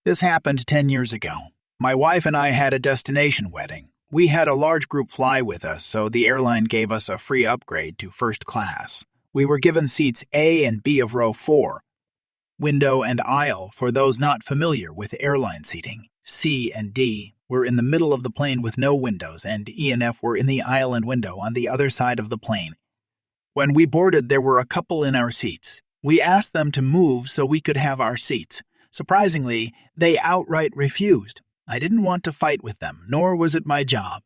This happened 10 years ago. My wife and I had a destination wedding. We had a large group fly with us, so the airline gave us a free upgrade to first class. We were given seats A and B of row 4, window and aisle for those not familiar with airline seating. C and D were in the middle of the plane with no windows, and E and F were in the aisle and window on the other side of the plane. When we boarded, there were a couple in our seats. We asked them to move so we could have our seats. Surprisingly, they outright refused. I didn't want to fight with them, nor was it my job.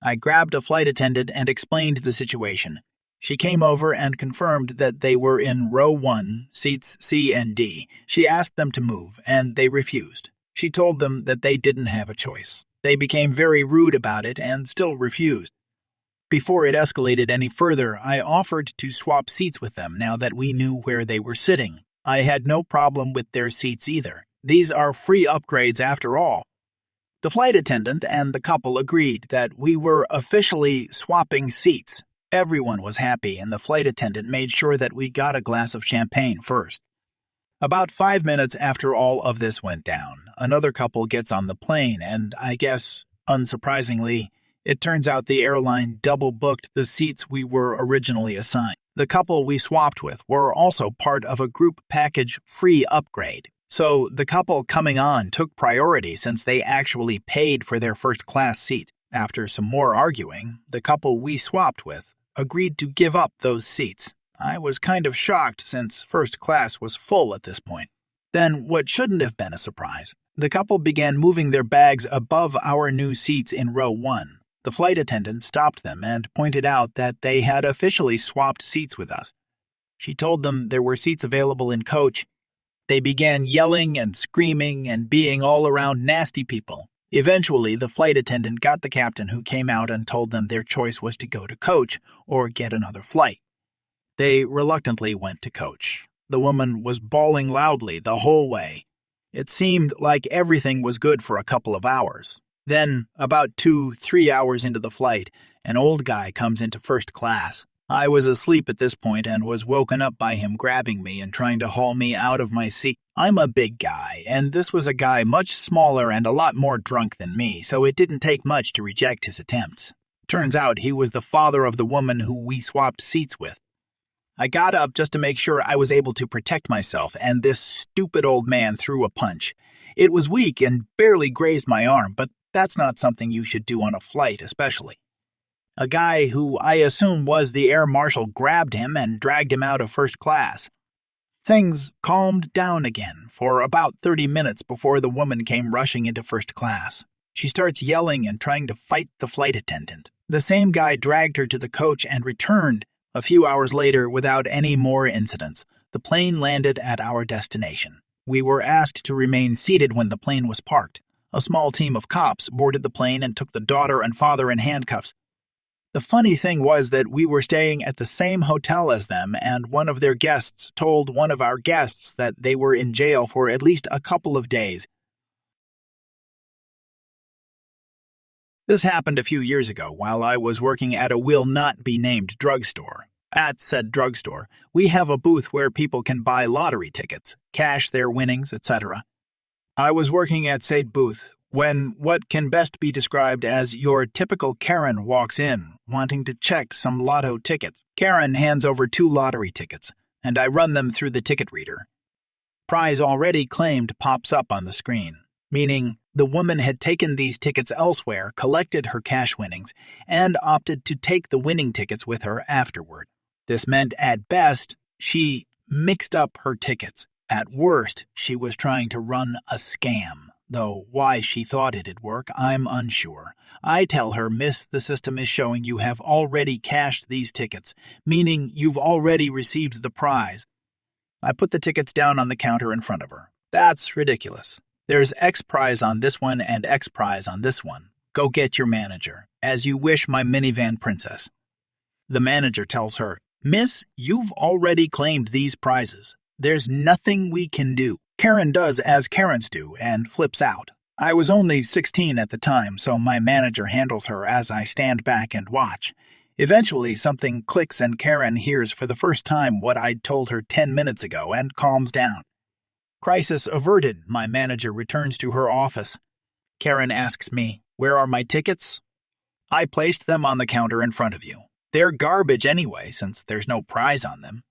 I grabbed a flight attendant and explained the situation. She came over and confirmed that they were in row 1, seats C and D. She asked them to move, and they refused. She told them that they didn't have a choice. They became very rude about it and still refused. Before it escalated any further, I offered to swap seats with them now that we knew where they were sitting. I had no problem with their seats either. These are free upgrades after all. The flight attendant and the couple agreed that we were officially swapping seats. Everyone was happy, and the flight attendant made sure that we got a glass of champagne first. About 5 minutes after all of this went down, another couple gets on the plane, and I guess, unsurprisingly, it turns out the airline double-booked the seats we were originally assigned. The couple we swapped with were also part of a group package free upgrade. So the couple coming on took priority since they actually paid for their first-class seat. After some more arguing, the couple we swapped with agreed to give up those seats. I was kind of shocked since first class was full at this point. Then, what shouldn't have been a surprise, the couple began moving their bags above our new seats in row 1. The flight attendant stopped them and pointed out that they had officially swapped seats with us. She told them there were seats available in coach. They began yelling and screaming and being all around nasty people. Eventually, the flight attendant got the captain, who came out and told them their choice was to go to coach or get another flight. They reluctantly went to coach. The woman was bawling loudly the whole way. It seemed like everything was good for a couple of hours. Then, about 2-3 hours into the flight, an old guy comes into first class. I was asleep at this point and was woken up by him grabbing me and trying to haul me out of my seat. I'm a big guy, and this was a guy much smaller and a lot more drunk than me, so it didn't take much to reject his attempts. Turns out he was the father of the woman who we swapped seats with. I got up just to make sure I was able to protect myself, and this stupid old man threw a punch. It was weak and barely grazed my arm, but that's not something you should do on a flight, especially. A guy who I assume was the air marshal grabbed him and dragged him out of first class. Things calmed down again for about 30 minutes before the woman came rushing into first class. She starts yelling and trying to fight the flight attendant. The same guy dragged her to the coach and returned a few hours later without any more incidents. The plane landed at our destination. We were asked to remain seated when the plane was parked. A small team of cops boarded the plane and took the daughter and father in handcuffs. The funny thing was that we were staying at the same hotel as them, and one of their guests told one of our guests that they were in jail for at least a couple of days. This happened a few years ago while I was working at a will-not-be-named drugstore. At said drugstore, we have a booth where people can buy lottery tickets, cash their winnings, etc. I was working at said booth when what can best be described as your typical Karen walks in, wanting to check some lotto tickets. Karen hands over 2 lottery tickets, and I run them through the ticket reader. Prize already claimed pops up on the screen, meaning the woman had taken these tickets elsewhere, collected her cash winnings, and opted to take the winning tickets with her afterward. This meant, at best, she mixed up her tickets. At worst, she was trying to run a scam. Though why she thought it'd work, I'm unsure. I tell her, "Miss, the system is showing you have already cashed these tickets, meaning you've already received the prize." I put the tickets down on the counter in front of her. "That's ridiculous. There's X prize on this one and X prize on this one. Go get your manager. As you wish, my minivan princess." The manager tells her, "Miss, you've already claimed these prizes. There's nothing we can do." Karen does as Karens do and flips out. I was only 16 at the time, so my manager handles her as I stand back and watch. Eventually, something clicks and Karen hears for the first time what I'd told her 10 minutes ago and calms down. Crisis averted, my manager returns to her office. Karen asks me, "Where are my tickets?" I placed them on the counter in front of you. They're garbage anyway, since there's no prize on them.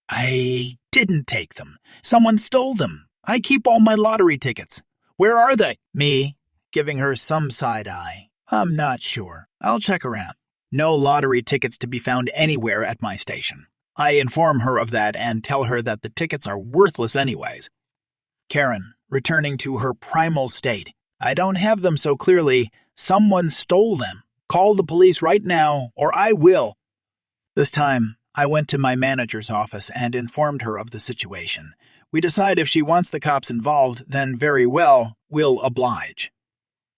I didn't take them. Someone stole them. I keep all my lottery tickets. Where are they? Me, giving her some side eye. I'm not sure. I'll check around. No lottery tickets to be found anywhere at my station. I inform her of that and tell her that the tickets are worthless anyways. Karen, returning to her primal state. I don't have them so clearly. Someone stole them. Call the police right now, or I will. This time, I went to my manager's office and informed her of the situation. We decide if she wants the cops involved, then very well, we'll oblige.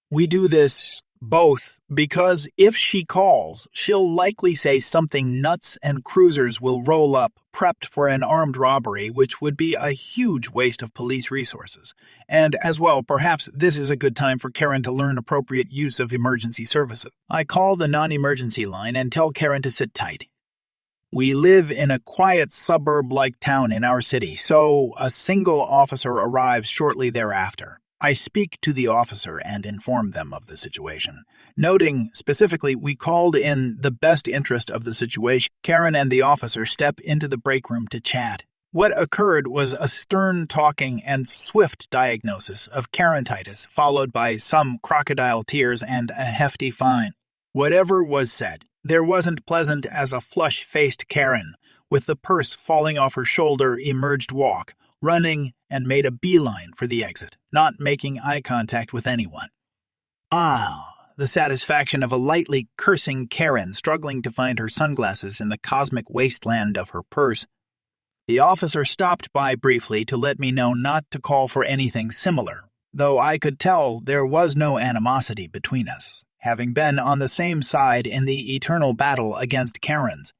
We do this both because if she calls, she'll likely say something nuts and cruisers will roll up, prepped for an armed robbery, which would be a huge waste of police resources. And as well, perhaps this is a good time for Karen to learn appropriate use of emergency services. I call the non-emergency line and tell Karen to sit tight. We live in a quiet suburb-like town in our city, so a single officer arrives shortly thereafter. I speak to the officer and inform them of the situation. Noting, specifically, we called in the best interest of the situation. Karen and the officer step into the break room to chat. What occurred was a stern talking and swift diagnosis of krowntales, followed by some crocodile tears and a hefty fine. Whatever was said, there wasn't pleasant as a flush-faced Karen, with the purse falling off her shoulder, emerged walk, running and made a beeline for the exit, not making eye contact with anyone. The satisfaction of a lightly cursing Karen struggling to find her sunglasses in the cosmic wasteland of her purse. The officer stopped by briefly to let me know not to call for anything similar, though I could tell there was no animosity between us, having been on the same side in the eternal battle against Karens.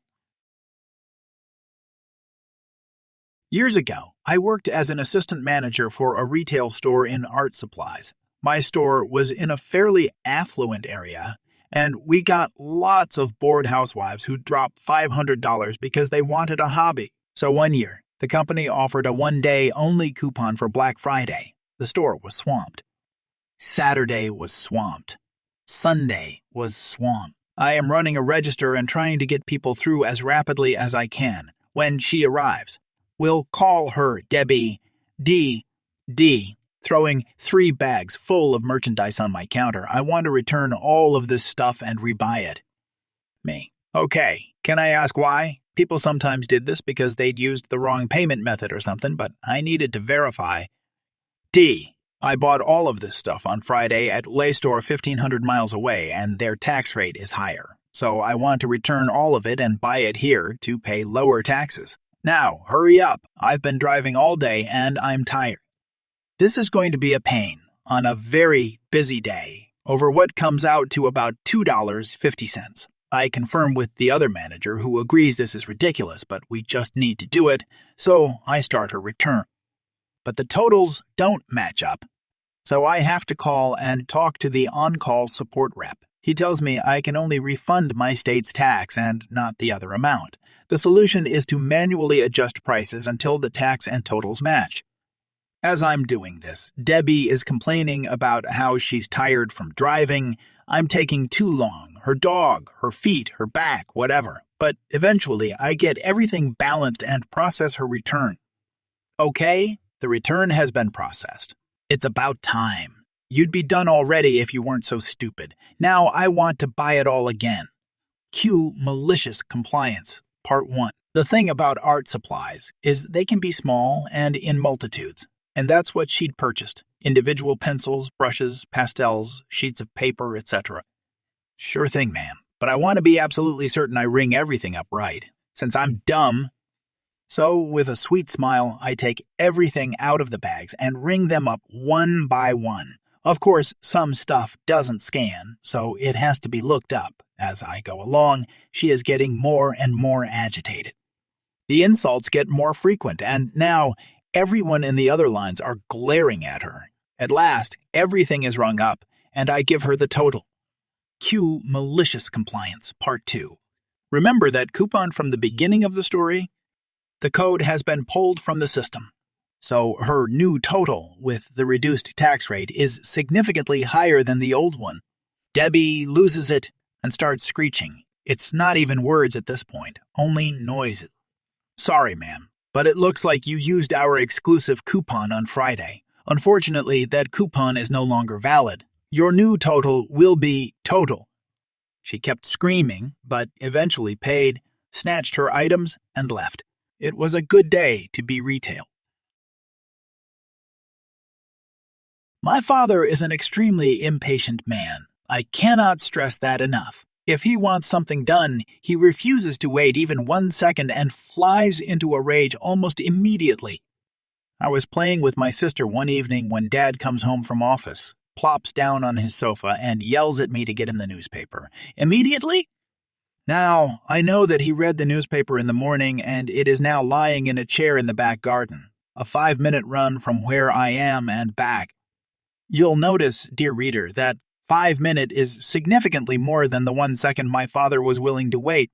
Years ago, I worked as an assistant manager for a retail store in art supplies. My store was in a fairly affluent area, and we got lots of bored housewives who dropped $500 because they wanted a hobby. So one year, the company offered a one-day-only coupon for Black Friday. The store was swamped. Saturday was swamped. Sunday was swamped. I am running a register and trying to get people through as rapidly as I can when she arrives. We'll call her Debbie D. Throwing 3 bags full of merchandise on my counter. I want to return all of this stuff and rebuy it. Me. Okay, can I ask why? People sometimes did this because they'd used the wrong payment method or something, but I needed to verify. D. I bought all of this stuff on Friday at Lay Store 1,500 miles away, and their tax rate is higher. So I want to return all of it and buy it here to pay lower taxes. Now, hurry up. I've been driving all day and I'm tired. This is going to be a pain on a very busy day over what comes out to about $2.50. I confirm with the other manager who agrees this is ridiculous, but we just need to do it, so I start her return. But the totals don't match up, so I have to call and talk to the on-call support rep. He tells me I can only refund my state's tax and not the other amount. The solution is to manually adjust prices until the tax and totals match. As I'm doing this, Debbie is complaining about how she's tired from driving. I'm taking too long. Her dog, her feet, her back, whatever. But eventually, I get everything balanced and process her return. Okay, the return has been processed. It's about time. You'd be done already if you weren't so stupid. Now I want to buy it all again. Cue malicious compliance. Part 1. The thing about art supplies is they can be small and in multitudes, and that's what she'd purchased. Individual pencils, brushes, pastels, sheets of paper, etc. Sure thing, ma'am, but I want to be absolutely certain I ring everything up right, since I'm dumb. So, with a sweet smile, I take everything out of the bags and ring them up one by one. Of course, some stuff doesn't scan, so it has to be looked up. As I go along, she is getting more and more agitated. The insults get more frequent, and now everyone in the other lines are glaring at her. At last, everything is rung up, and I give her the total. Cue malicious compliance, Part 2. Remember that coupon from the beginning of the story? The code has been pulled from the system. So her new total with the reduced tax rate is significantly higher than the old one. Debbie loses it and starts screeching. It's not even words at this point, only noises. Sorry, ma'am, but it looks like you used our exclusive coupon on Friday. Unfortunately, that coupon is no longer valid. Your new total will be total. She kept screaming, but eventually paid, snatched her items, and left. It was a good day to be retail. My father is an extremely impatient man. I cannot stress that enough. If he wants something done, he refuses to wait even 1 second and flies into a rage almost immediately. I was playing with my sister one evening when Dad comes home from office, plops down on his sofa, and yells at me to get him the newspaper. Immediately? Now, I know that he read the newspaper in the morning and it is now lying in a chair in the back garden, a 5-minute run from where I am and back. You'll notice, dear reader, that 5 minutes is significantly more than the 1 second my father was willing to wait.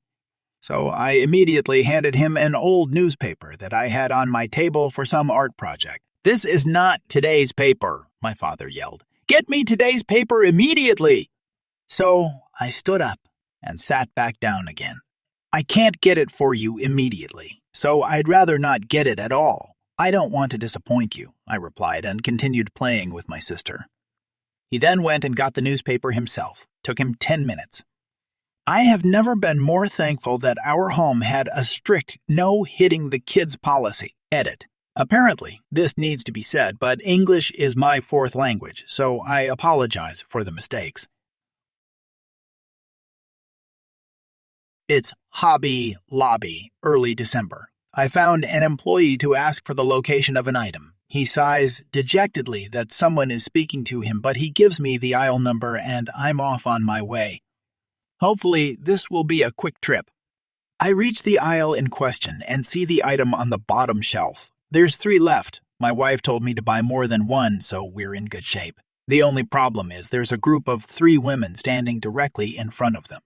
So I immediately handed him an old newspaper that I had on my table for some art project. This is not today's paper, my father yelled. Get me today's paper immediately! So I stood up and sat back down again. I can't get it for you immediately, so I'd rather not get it at all. I don't want to disappoint you, I replied and continued playing with my sister. He then went and got the newspaper himself. Took him 10 minutes. I have never been more thankful that our home had a strict no hitting the kids policy. Edit. Apparently, this needs to be said, but English is my 4th language, so I apologize for the mistakes. It's Hobby Lobby, early December. I found an employee to ask for the location of an item. He sighs dejectedly that someone is speaking to him, but he gives me the aisle number and I'm off on my way. Hopefully, this will be a quick trip. I reach the aisle in question and see the item on the bottom shelf. There's 3 left. My wife told me to buy more than 1, so we're in good shape. The only problem is there's a group of 3 women standing directly in front of them.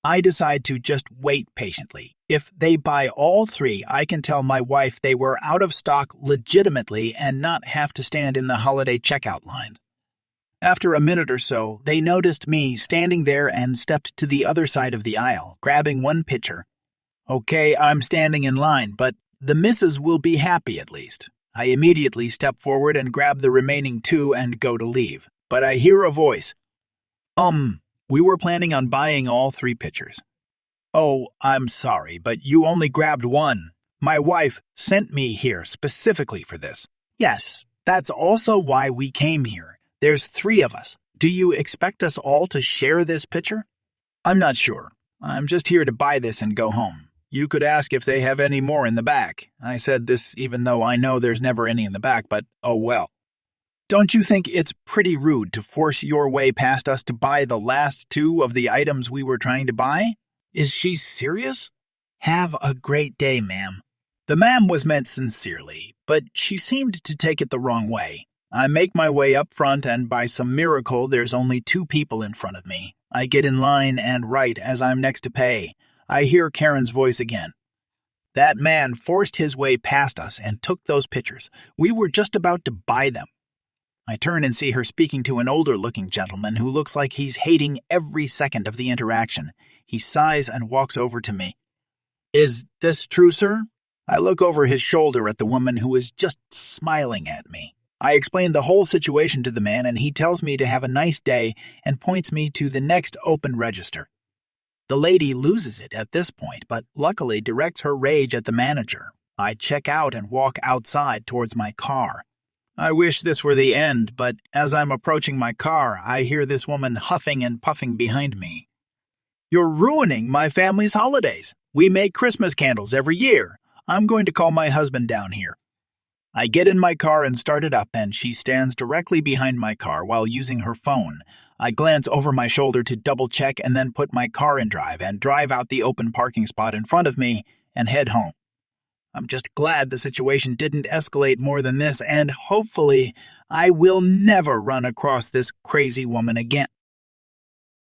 I decide to just wait patiently. If they buy all 3, I can tell my wife they were out of stock legitimately and not have to stand in the holiday checkout line. After a minute or so, they noticed me standing there and stepped to the other side of the aisle, grabbing 1 pitcher. Okay, I'm standing in line, but the missus will be happy at least. I immediately step forward and grab the remaining 2 and go to leave. But I hear a voice. We were planning on buying all 3 pitchers. Oh, I'm sorry, but you only grabbed 1. My wife sent me here specifically for this. Yes, that's also why we came here. There's 3 of us. Do you expect us all to share this pitcher? I'm not sure. I'm just here to buy this and go home. You could ask if they have any more in the back. I said this even though I know there's never any in the back, but oh well. Don't you think it's pretty rude to force your way past us to buy the last 2 of the items we were trying to buy? Is she serious? Have a great day, ma'am. The ma'am was meant sincerely, but she seemed to take it the wrong way. I make my way up front and by some miracle there's only 2 people in front of me. I get in line and right as I'm next to pay, I hear Karen's voice again. That man forced his way past us and took those pitchers. We were just about to buy them. I turn and see her speaking to an older-looking gentleman who looks like he's hating every second of the interaction. He sighs and walks over to me. Is this true, sir? I look over his shoulder at the woman who is just smiling at me. I explain the whole situation to the man and he tells me to have a nice day and points me to the next open register. The lady loses it at this point, but luckily directs her rage at the manager. I check out and walk outside towards my car. I wish this were the end, but as I'm approaching my car, I hear this woman huffing and puffing behind me. You're ruining my family's holidays. We make Christmas candles every year. I'm going to call my husband down here. I get in my car and start it up, and she stands directly behind my car while using her phone. I glance over my shoulder to double-check and then put my car in drive and drive out the open parking spot in front of me and head home. I'm just glad the situation didn't escalate more than this, and hopefully I will never run across this crazy woman again.